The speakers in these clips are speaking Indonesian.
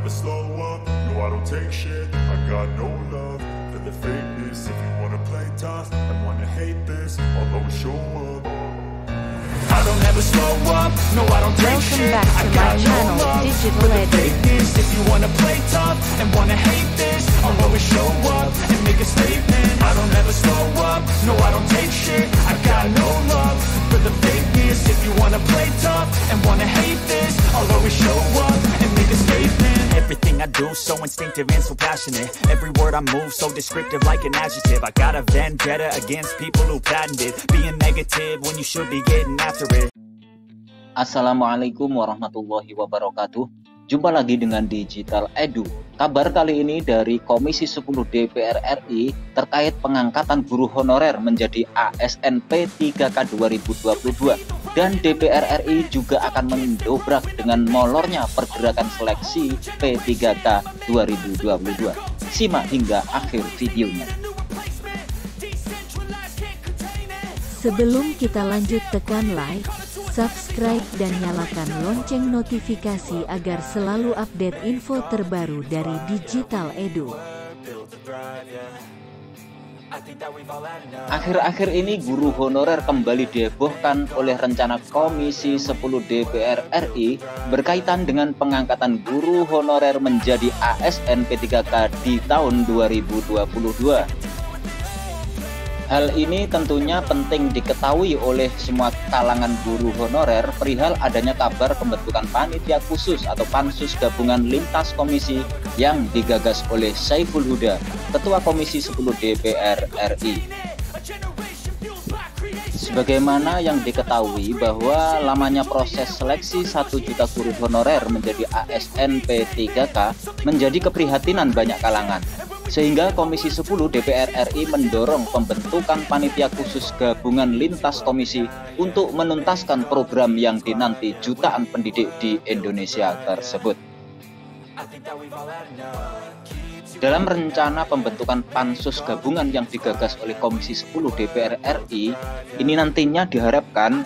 never slow up, no I don't take shit. I got no love for the fakeness. If you wanna play tough and wanna hate this, I'll always show up. I don't ever slow up, no I don't take shit. Welcome back to my channel, Digital Edu. If you wanna play tough and wanna hate this, I'll always show up and make a statement. I don't ever slow up, no I don't take shit. I got no love for the fakeness. If you wanna play tough and wanna hate this, I'll always show up and make a statement. Everything I do so instinctive and so passionate. Every word I move so descriptive like an adjective. I got a vendetta against people who patented being negative when you should be getting after it. Assalamualaikum warahmatullahi wabarakatuh. Jumpa lagi dengan Digital Edu. Kabar kali ini dari Komisi 10 DPR RI terkait pengangkatan guru honorer menjadi ASN P3K 2022. Dan DPR RI juga akan mendobrak dengan molornya pergerakan seleksi P3K 2022. Simak hingga akhir videonya. Sebelum kita lanjut, tekan like, subscribe dan nyalakan lonceng notifikasi agar selalu update info terbaru dari Digital Edu. Akhir-akhir ini guru honorer kembali dihebohkan oleh rencana Komisi 10 DPR RI berkaitan dengan pengangkatan guru honorer menjadi ASN P3K di tahun 2022. Hal ini tentunya penting diketahui oleh semua kalangan guru honorer perihal adanya kabar pembentukan panitia khusus atau pansus gabungan lintas komisi yang digagas oleh Saiful Huda, Ketua Komisi 10 DPR RI. Sebagaimana yang diketahui bahwa lamanya proses seleksi 1 juta guru honorer menjadi ASN P3K menjadi keprihatinan banyak kalangan. Sehingga Komisi 10 DPR RI mendorong pembentukan panitia khusus gabungan lintas komisi untuk menuntaskan program yang dinanti jutaan pendidik di Indonesia tersebut. Dalam rencana pembentukan pansus gabungan yang digagas oleh Komisi 10 DPR RI, ini nantinya diharapkan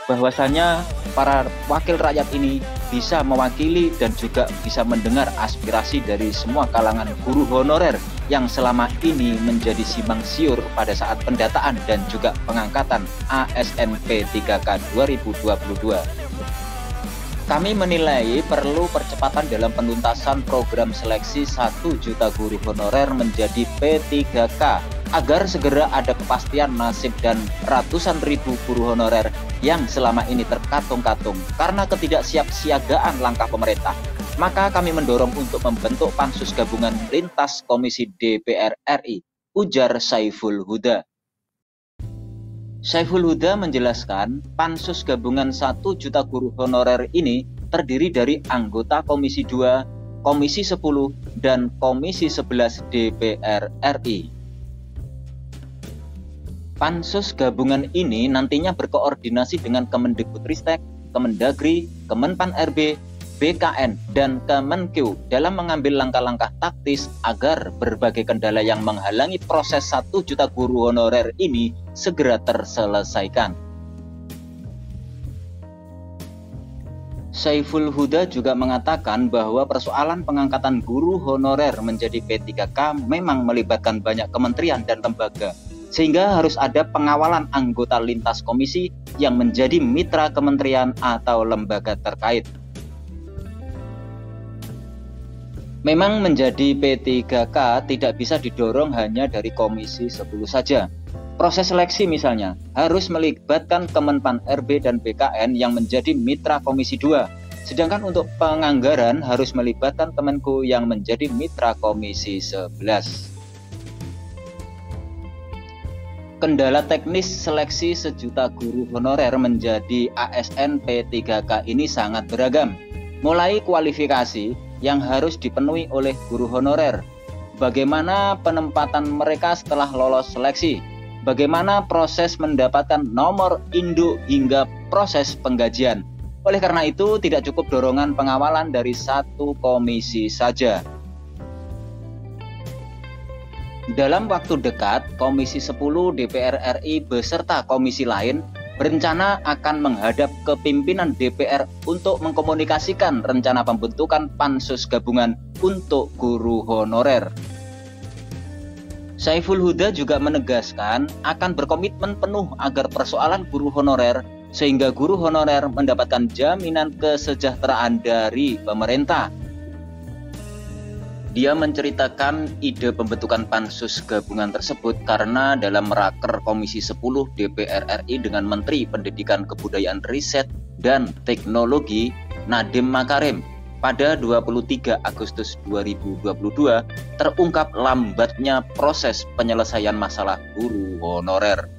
bahwasanya para wakil rakyat ini bisa mewakili dan juga bisa mendengar aspirasi dari semua kalangan guru honorer yang selama ini menjadi simpang siur pada saat pendataan dan juga pengangkatan ASN P3K 2022. Kami menilai perlu percepatan dalam penuntasan program seleksi 1 juta guru honorer menjadi P3K agar segera ada kepastian nasib dan ratusan ribu guru honorer yang selama ini terkatung-katung karena ketidaksiapsiagaan langkah pemerintah. Maka kami mendorong untuk membentuk pansus gabungan lintas komisi DPR RI, ujar Saiful Huda. Saiful Huda menjelaskan pansus gabungan 1 juta guru honorer ini terdiri dari anggota Komisi 2, Komisi 10, dan Komisi 11 DPR RI. Pansus gabungan ini nantinya berkoordinasi dengan Kemendikbudristek, Kemendagri, Kemenpan RB, BKN, dan Kemenkeu dalam mengambil langkah-langkah taktis agar berbagai kendala yang menghalangi proses 1 juta guru honorer ini segera terselesaikan. Saiful Huda juga mengatakan bahwa persoalan pengangkatan guru honorer menjadi P3K memang melibatkan banyak kementerian dan lembaga, sehingga harus ada pengawalan anggota lintas komisi yang menjadi mitra kementerian atau lembaga terkait. Memang menjadi P3K tidak bisa didorong hanya dari Komisi 10 saja. Proses seleksi misalnya harus melibatkan Kemenpan RB dan BKN yang menjadi mitra Komisi 2. Sedangkan untuk penganggaran harus melibatkan Kemenku yang menjadi mitra Komisi 11. Kendala teknis seleksi 1 juta guru honorer menjadi ASN P3K ini sangat beragam. Mulai kualifikasi yang harus dipenuhi oleh guru honorer, bagaimana penempatan mereka setelah lolos seleksi, bagaimana proses mendapatkan nomor induk hingga proses penggajian. Oleh karena itu tidak cukup dorongan pengawalan dari 1 komisi saja. Dalam waktu dekat, Komisi 10 DPR RI beserta komisi lain berencana akan menghadap ke pimpinan DPR untuk mengkomunikasikan rencana pembentukan pansus gabungan untuk guru honorer. Saiful Huda juga menegaskan akan berkomitmen penuh agar persoalan guru honorer sehingga guru honorer mendapatkan jaminan kesejahteraan dari pemerintah. Dia menceritakan ide pembentukan pansus gabungan tersebut karena dalam raker Komisi 10 DPR RI dengan Menteri Pendidikan Kebudayaan Riset dan Teknologi Nadiem Makarim pada 23 Agustus 2022 terungkap lambatnya proses penyelesaian masalah guru honorer.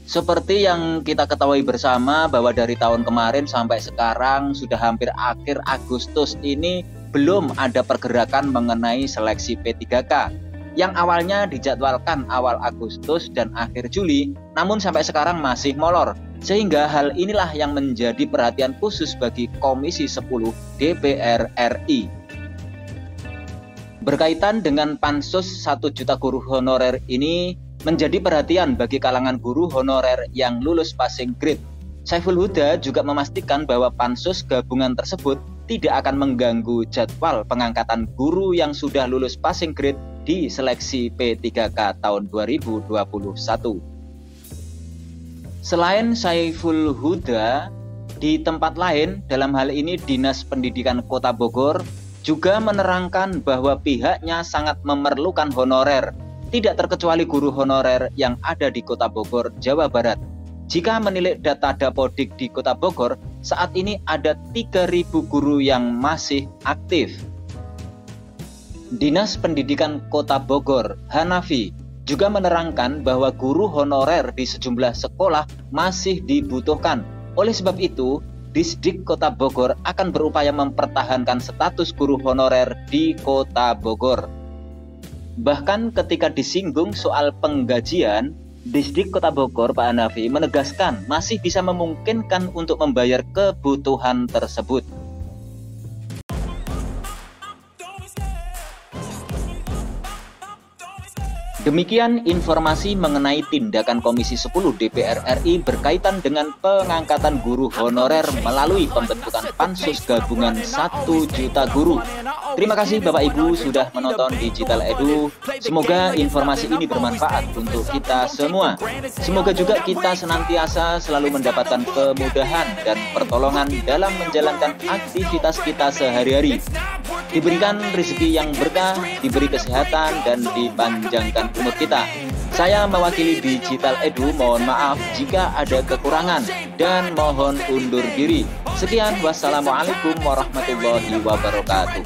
Seperti yang kita ketahui bersama bahwa dari tahun kemarin sampai sekarang sudah hampir akhir Agustus ini belum ada pergerakan mengenai seleksi P3K yang awalnya dijadwalkan awal Agustus dan akhir Juli, namun sampai sekarang masih molor. Sehingga hal inilah yang menjadi perhatian khusus bagi Komisi 10 DPR RI. Berkaitan dengan pansus 1 juta guru honorer ini menjadi perhatian bagi kalangan guru honorer yang lulus passing grade. Saiful Huda juga memastikan bahwa pansus gabungan tersebut tidak akan mengganggu jadwal pengangkatan guru yang sudah lulus passing grade di seleksi P3K tahun 2021. Selain Saiful Huda, di tempat lain dalam hal ini Dinas Pendidikan Kota Bogor juga menerangkan bahwa pihaknya sangat memerlukan honorer, tidak terkecuali guru honorer yang ada di Kota Bogor, Jawa Barat. Jika menilik data Dapodik di Kota Bogor, saat ini ada 3.000 guru yang masih aktif. Dinas Pendidikan Kota Bogor, Hanafi, juga menerangkan bahwa guru honorer di sejumlah sekolah masih dibutuhkan. Oleh sebab itu, Disdik Kota Bogor akan berupaya mempertahankan status guru honorer di Kota Bogor. Bahkan ketika disinggung soal penggajian, Disdik Kota Bogor Pak Hanafi menegaskan masih bisa memungkinkan untuk membayar kebutuhan tersebut. Demikian informasi mengenai tindakan Komisi 10 DPR RI berkaitan dengan pengangkatan guru honorer melalui pembentukan pansus gabungan 1 juta guru. Terima kasih Bapak Ibu sudah menonton Digital Edu. Semoga informasi ini bermanfaat untuk kita semua. Semoga juga kita senantiasa selalu mendapatkan kemudahan dan pertolongan dalam menjalankan aktivitas kita sehari-hari. Diberikan rezeki yang berkah, diberi kesehatan, dan dipanjangkan umur kita. Saya mewakili Digital Edu, mohon maaf jika ada kekurangan dan mohon undur diri. Sekian, wassalamualaikum warahmatullahi wabarakatuh.